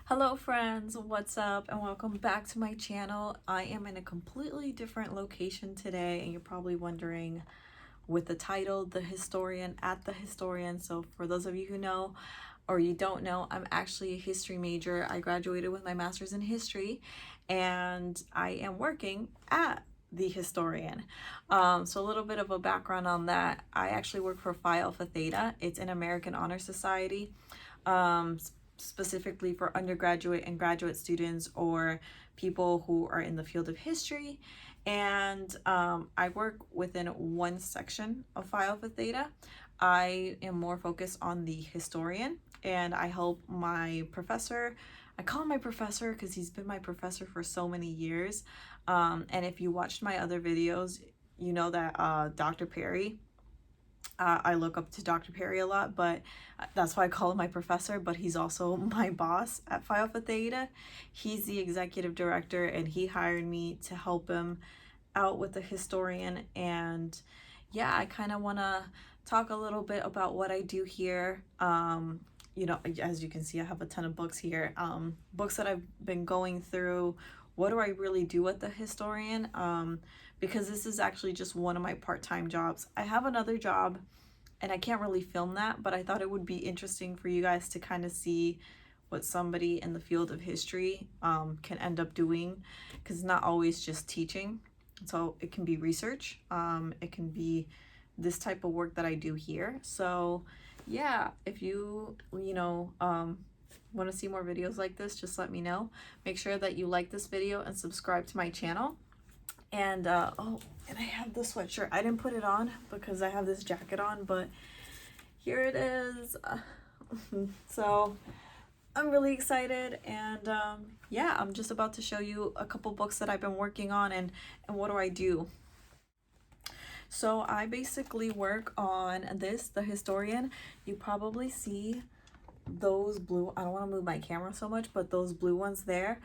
Hello friends, what's up and welcome back to my channel. I am in a completely different location today and you're probably wondering with the title, The Historian at the Historian. So for those of you who know or you don't know, I'm actually a history major. I graduated with my master's in history and I am working at the Historian. So a little bit of a background on that. I actually work for Phi Alpha Theta. It's an American Honor Society. Specifically for undergraduate and graduate students or people who are in the field of history. And I work within one section of Phi Alpha Theta. I am more focused on the historian and I help my professor. I call him my professor because he's been my professor for so many years. And if you watched my other videos, you know that Dr. Perry, I look up to Dr. Perry a lot, but that's why I call him my professor, but he's also my boss at Phi Alpha Theta. He's the executive director and he hired me to help him out with the historian. And yeah, I kind of want to talk a little bit about what I do here. You know, as you can see, I have a ton of books here, books that I've been going through. What do I really do with the historian? Because this is actually just one of my part-time jobs. I have another job and I can't really film that, but I thought it would be interesting for you guys to kind of see what somebody in the field of history can end up doing, because it's not always just teaching. So it can be research, it can be this type of work that I do here. So yeah, if you want to see more videos like this, just let me know. Make sure that you like this video and subscribe to my channel. And oh, and I have the sweatshirt. I didn't put it on because I have this jacket on, but here it is. So I'm really excited, and yeah, I'm just about to show you a couple books that I've been working on and what do I do. So I basically work on this, The Historian. You probably see those blue, I don't want to move my camera so much, but those blue ones there,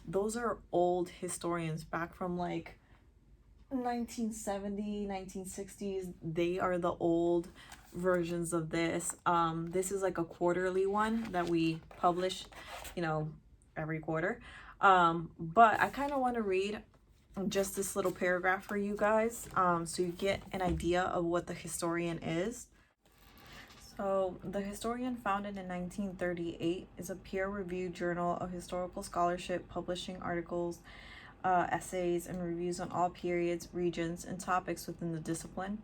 those are old historians back from like 1970, 1960s. They are the old versions of this. This is like a quarterly one that we publish, you know, every quarter. But I kind of want to read just this little paragraph for you guys, so you get an idea of what the historian is. So, The Historian, founded in 1938, is a peer-reviewed journal of historical scholarship publishing articles, essays, and reviews on all periods, regions, and topics within the discipline.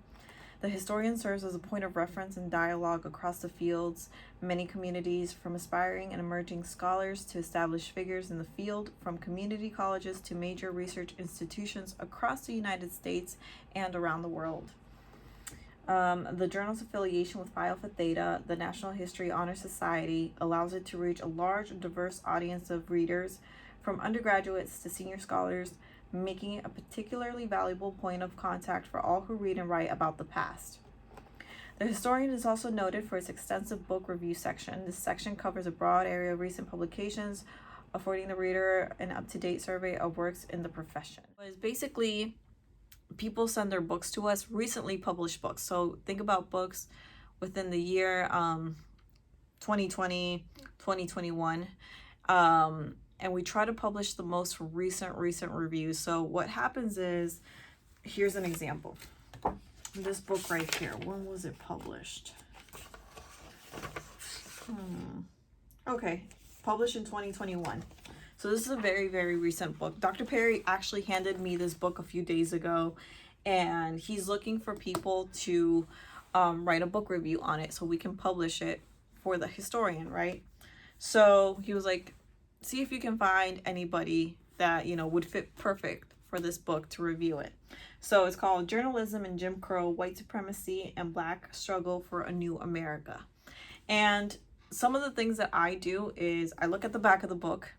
The Historian serves as a point of reference and dialogue across the fields, many communities, from aspiring and emerging scholars to established figures in the field, from community colleges to major research institutions across the United States and around the world. The journal's affiliation with Phi Alpha Theta, the National History Honor Society, allows it to reach a large and diverse audience of readers, from undergraduates to senior scholars, making it a particularly valuable point of contact for all who read and write about the past. The Historian is also noted for its extensive book review section. This section covers a broad area of recent publications, affording the reader an up-to-date survey of works in the profession. It's basically, people send their books to us, recently published books. So think about books within the year 2020, 2021. And we try to publish the most recent reviews. So what happens is, here's an example. This book right here, when was it published? Okay, published in 2021. So this is a very, very recent book. Dr. Perry actually handed me this book a few days ago, and he's looking for people to write a book review on it so we can publish it for the historian, right? So he was like, see if you can find anybody that, you know, would fit perfect for this book to review it. So it's called Journalism and Jim Crow, White Supremacy and Black Struggle for a New America. And some of the things that I do is I look at the back of the book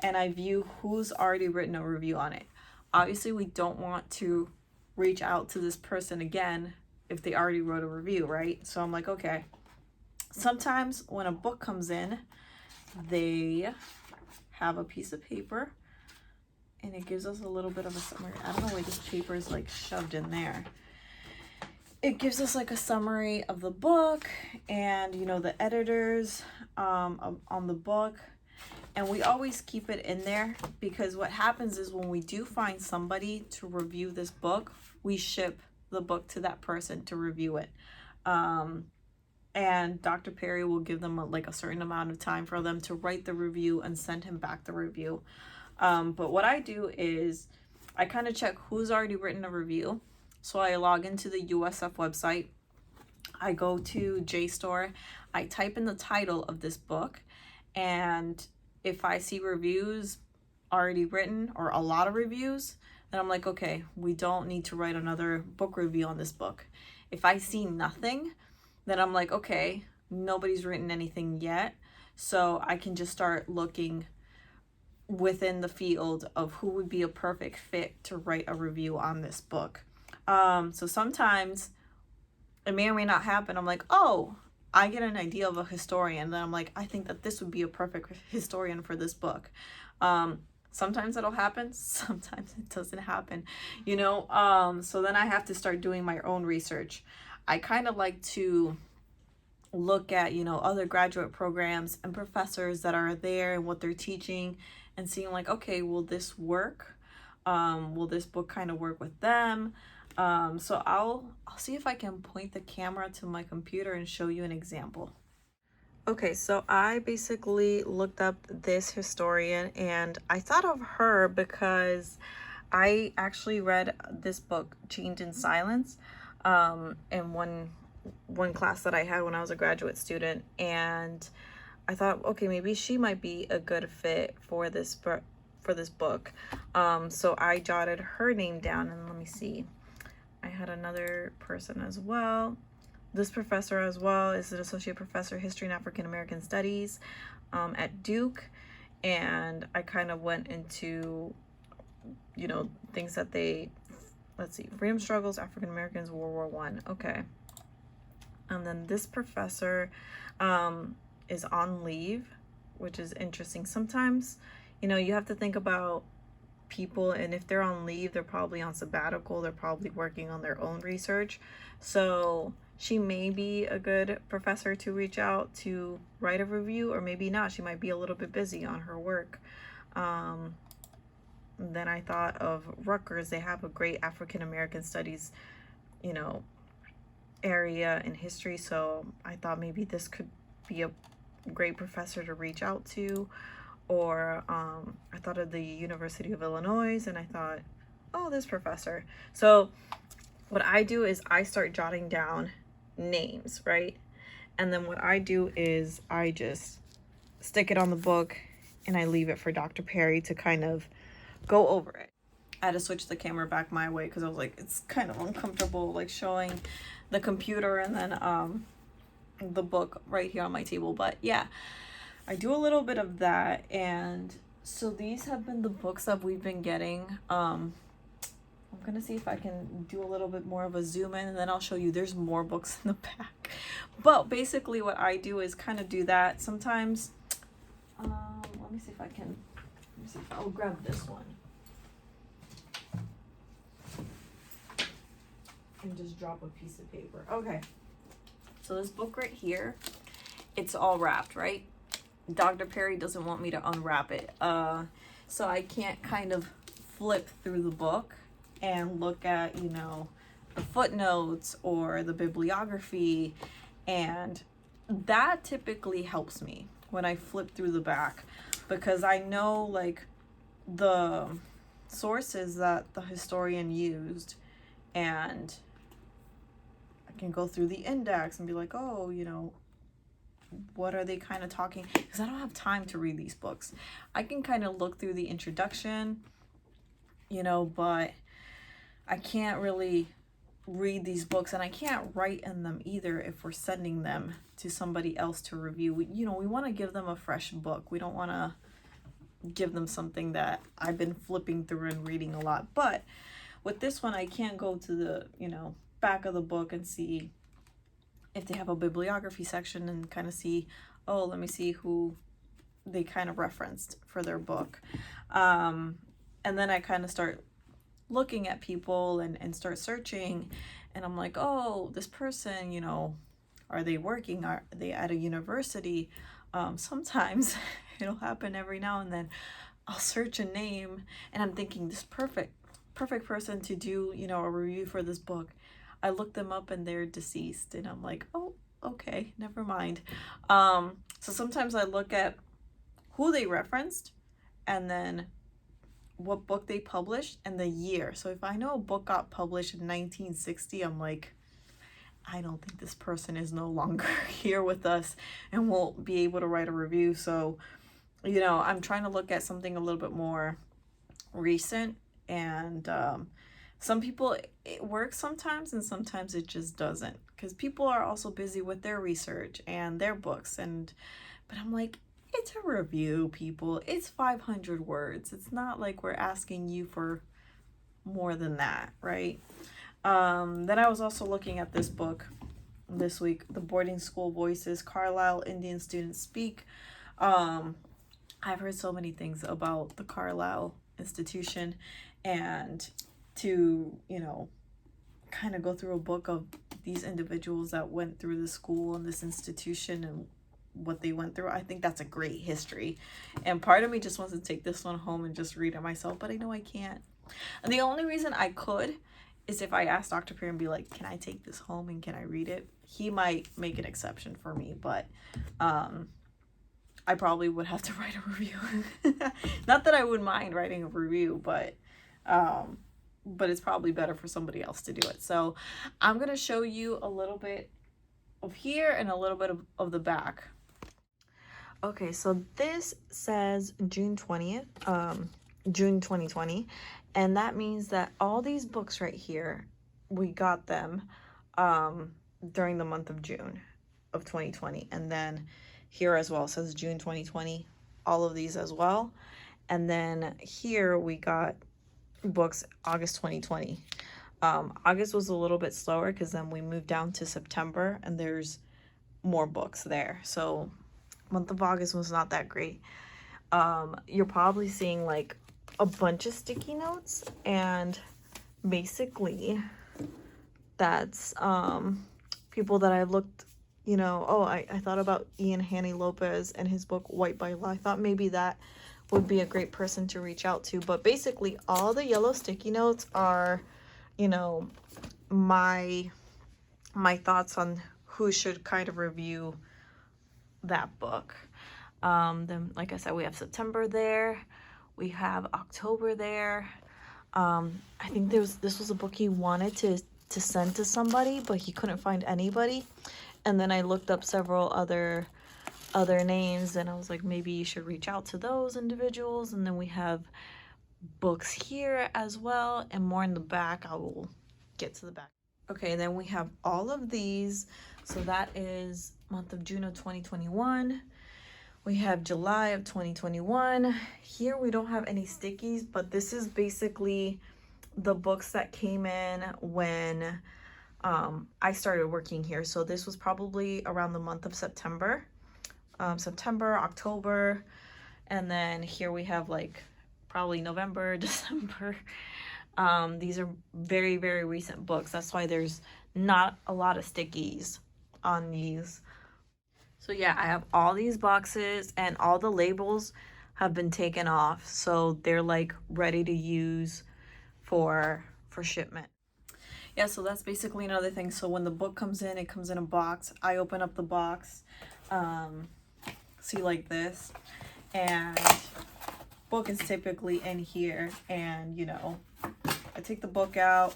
and I view who's already written a review on it. Obviously, we don't want to reach out to this person again if they already wrote a review, right? So I'm like, okay. Sometimes when a book comes in, they have a piece of paper and it gives us a little bit of a summary. I don't know why this paper is like shoved in there. It gives us like a summary of the book and, you know, the editors on the book. And we always keep it in there because what happens is when we do find somebody to review this book, we ship the book to that person to review it. And Dr. Perry will give them like a certain amount of time for them to write the review and send him back the review. But what I do is I kind of check who's already written a review. So I log into the USF website. I go to JSTOR. I type in the title of this book. And if I see reviews already written or a lot of reviews, then I'm like, okay, we don't need to write another book review on this book. If I see nothing, then I'm like, okay, nobody's written anything yet. So I can just start looking within the field of who would be a perfect fit to write a review on this book. So sometimes it may or may not happen. I'm like, oh, I get an idea of a historian. And then I'm like, I think that this would be a perfect historian for this book. Sometimes it'll happen. Sometimes it doesn't happen, you know? So then I have to start doing my own research. I kind of like to look at, you know, other graduate programs and professors that are there and what they're teaching and seeing like, okay, will this work? Will this book kind of work with them? So I'll see if I can point the camera to my computer and show you an example. Okay, so I basically looked up this historian and I thought of her because I actually read this book, Chained in Silence, in one class that I had when I was a graduate student, and I thought, okay, maybe she might be a good fit for this book. So I jotted her name down, and let me see. I had another person as well. This professor as well is an associate professor, history and African American studies, at Duke, and I kind of went into, you know, things that they, let's see, freedom struggles, African Americans, World War One. Okay. And then this professor is on leave, which is interesting. Sometimes, you know, you have to think about people, and if they're on leave, they're probably on sabbatical, they're probably working on their own research. So she may be a good professor to reach out to write a review, or maybe not. She might be a little bit busy on her work. Then I thought of Rutgers. They have a great African American studies, you know, area in history. So I thought maybe this could be a great professor to reach out to. Or I thought of the University of Illinois, and I thought, oh, this professor. So what I do is I start jotting down names, right? And then what I do is I just stick it on the book and I leave it for Dr. Perry to kind of go over it. I had to switch the camera back my way because I was like, it's kind of uncomfortable, like showing the computer and then the book right here on my table. But yeah, I do a little bit of that. And so these have been the books that we've been getting. I'm gonna see if I can do a little bit more of a zoom in, and then I'll show you there's more books in the back. But basically what I do is kind of do that sometimes. Let me see if I can, let me see if I'll grab this one and just drop a piece of paper. Okay, so this book right here, it's all wrapped, right? Dr. Perry doesn't want me to unwrap it, so I can't kind of flip through the book and look at, you know, the footnotes or the bibliography, and that typically helps me when I flip through the back, because I know like the sources that the historian used, and I can go through the index and be like, oh, you know, what are they kind of talking, because I don't have time to read these books. I can kind of look through the introduction, you know, but I can't really read these books, and I can't write in them either if we're sending them to somebody else to review. We want to give them a fresh book. We don't want to give them something that I've been flipping through and reading a lot. But with this one, I can't go to the, you know, back of the book and see if they have a bibliography section and kind of see, oh, let me see who they kind of referenced for their book. And then I kind of start looking at people and start searching, and I'm like, oh, this person, you know, are they working? Are they at a university? Sometimes It'll happen every now and then. I'll search a name and I'm thinking this perfect person to do, you know, a review for this book. I look them up and they're deceased and I'm like, oh, okay, never mind. So sometimes I look at who they referenced and then what book they published and the year. So if I know a book got published in 1960, I'm like, I don't think this person is no longer here with us and won't be able to write a review. So, you know, I'm trying to look at something a little bit more recent. And some people, it works sometimes and sometimes it just doesn't, because people are also busy with their research and their books. But I'm like, it's a review, people. It's 500 words. It's not like we're asking you for more than that, right? Then I was also looking at this book this week, The Boarding School Voices, Carlisle Indian Students Speak. I've heard so many things about the Carlisle institution, and to, you know, kind of go through a book of these individuals that went through the school and this institution and what they went through. I think that's a great history. And part of me just wants to take this one home and just read it myself, but I know I can't. And the only reason I could is if I asked Dr. Perry and be like, can I take this home and can I read it? He might make an exception for me, but I probably would have to write a review. Not that I would mind writing a review, but it's probably better for somebody else to do it. So I'm going to show you a little bit of here and a little bit of the back. Okay, so this says June 20th, June 2020, and that means that all these books right here, we got them during the month of June of 2020. And then here as well says June 2020, all of these as well. And then here we got books August 2020. August was a little bit slower because then we moved down to September and there's more books there. So month of August was not that great. You're probably seeing like a bunch of sticky notes, and basically that's people that I looked, you know, oh, I thought about Ian Haney Lopez and his book White by Law. I thought maybe that would be a great person to reach out to. But basically all the yellow sticky notes are, you know, my thoughts on who should kind of review that book. Then like I said, we have September there, we have October there. I think this was a book he wanted to send to somebody, but he couldn't find anybody. And then I looked up several other names and I was like, maybe you should reach out to those individuals. And then we have books here as well, and more in the back. I will get to the back. Okay, then we have all of these. So that is month of June of 2021. We have July of 2021. Here we don't have any stickies, but this is basically the books that came in when I started working here. So this was probably around the month of September, October, and then here we have like probably November, December. These are very, very recent books. That's why there's not a lot of stickies on these. So yeah, I have all these boxes and all the labels have been taken off. So they're like ready to use for shipment. Yeah, so that's basically another thing. So when the book comes in, it comes in a box. I open up the box, see like this, and book is typically in here, and you know, I take the book out,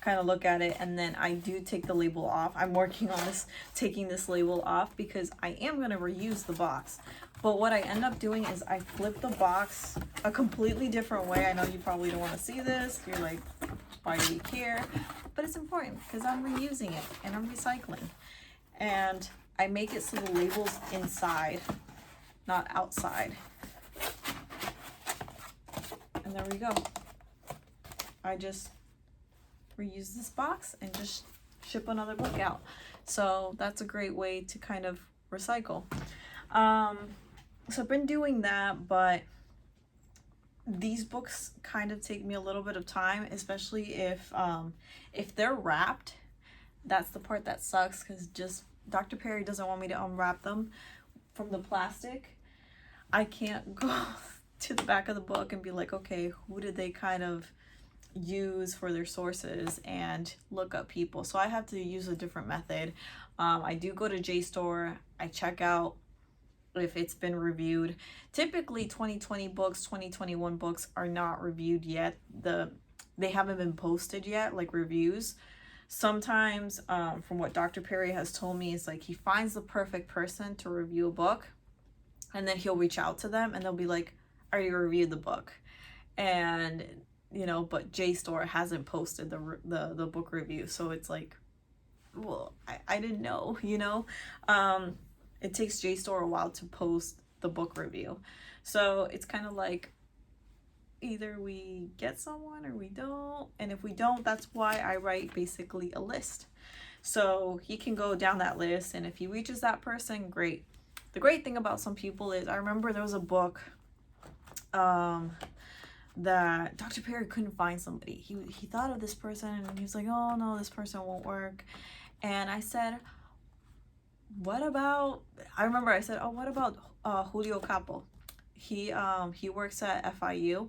kind of look at it, and then I do take the label off. I'm working on this, taking this label off, because I am going to reuse the box. But what I end up doing is I flip the box a completely different way. I know you probably don't want to see this. You're like, why do you care? But it's important because I'm reusing it and I'm recycling. And I make it so the label's inside, not outside. And there we go. I just reuse this box and just ship another book out. So that's a great way to kind of recycle. So I've been doing that, but these books kind of take me a little bit of time, especially if they're wrapped. That's the part that sucks, because just Dr. Perry doesn't want me to unwrap them from the plastic. I can't go to the back of the book and be like, okay, who did they kind of use for their sources and look up people. So I have to use a different method. I do go to JSTOR. I check out if it's been reviewed. Typically 2020 books, 2021 books are not reviewed yet. They haven't been posted yet, like reviews. Sometimes, from what Dr. Perry has told me, is like he finds the perfect person to review a book, and then he'll reach out to them and they'll be like, I already reviewed the book. And but JSTOR hasn't posted the book review, so it's like, well, I didn't know. It takes JSTOR a while to post the book review, so it's kind of like either we get someone or we don't, and if we don't, that's why I write basically a list, so he can go down that list, and if he reaches that person, great. The great thing about some people is, I remember there was a book that Dr. Perry couldn't find somebody. He thought of this person and he was like, oh no, this person won't work. And I said, what about, I remember I said, oh, what about Julio Capo? He works at FIU,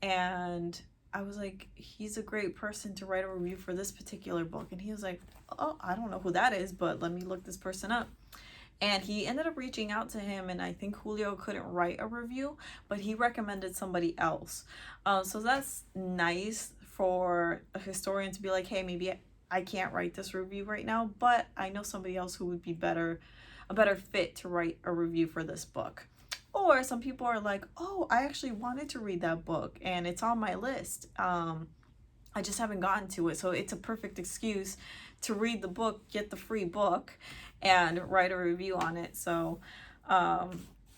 and I was like, he's a great person to write a review for this particular book. And he was like, oh, I don't know who that is, but let me look this person up. And he ended up reaching out to him, and I think Julio couldn't write a review, but he recommended somebody else. So that's nice for a historian to be like, hey, maybe I can't write this review right now, but I know somebody else who would be a better fit to write a review for this book. Or some people are like, oh, I actually wanted to read that book and it's on my list. I just haven't gotten to it. So it's a perfect excuse to read the book, get the free book, and write a review on it. So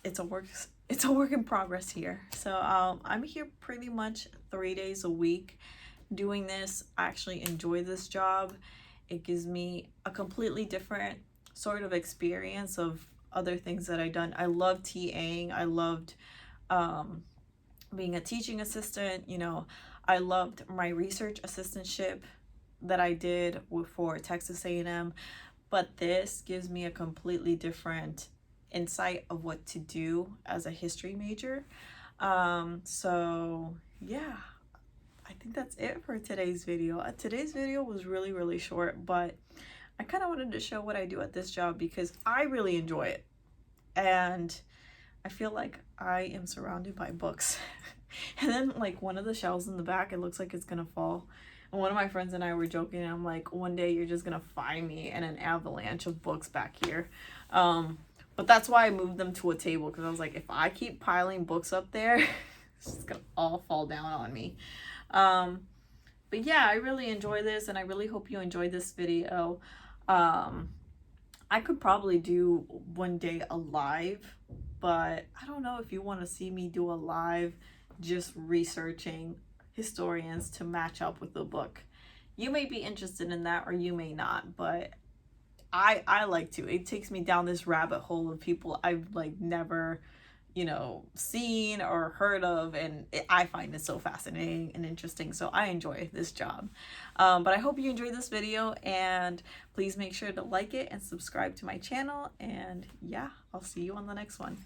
it's a work in progress here. So I'm here pretty much 3 days a week doing this. I actually enjoy this job. It gives me a completely different sort of experience of other things that I've done. I love TAing. I loved being a teaching assistant. I loved my research assistantship that I did for Texas A&M, but this gives me a completely different insight of what to do as a history major. So yeah, I think that's it for today's video. Today's video was really, really short, but I kind of wanted to show what I do at this job because I really enjoy it. And I feel like I am surrounded by books. And then like one of the shelves in the back, it looks like it's gonna fall. And one of my friends and I were joking, and I'm like, one day you're just gonna find me in an avalanche of books back here. But that's why I moved them to a table, because I was like, if I keep piling books up there, it's just gonna all fall down on me. But yeah, I really enjoy this, and I really hope you enjoyed this video. I could probably do one day a live, but I don't know if you want to see me do a live just researching historians to match up with the book. You may be interested in that, or you may not, but I like to. It takes me down this rabbit hole of people I've like never seen or heard of, and I find it so fascinating and interesting, so I enjoy this job. But I hope you enjoyed this video, and please make sure to like it and subscribe to my channel, and yeah, I'll see you on the next one.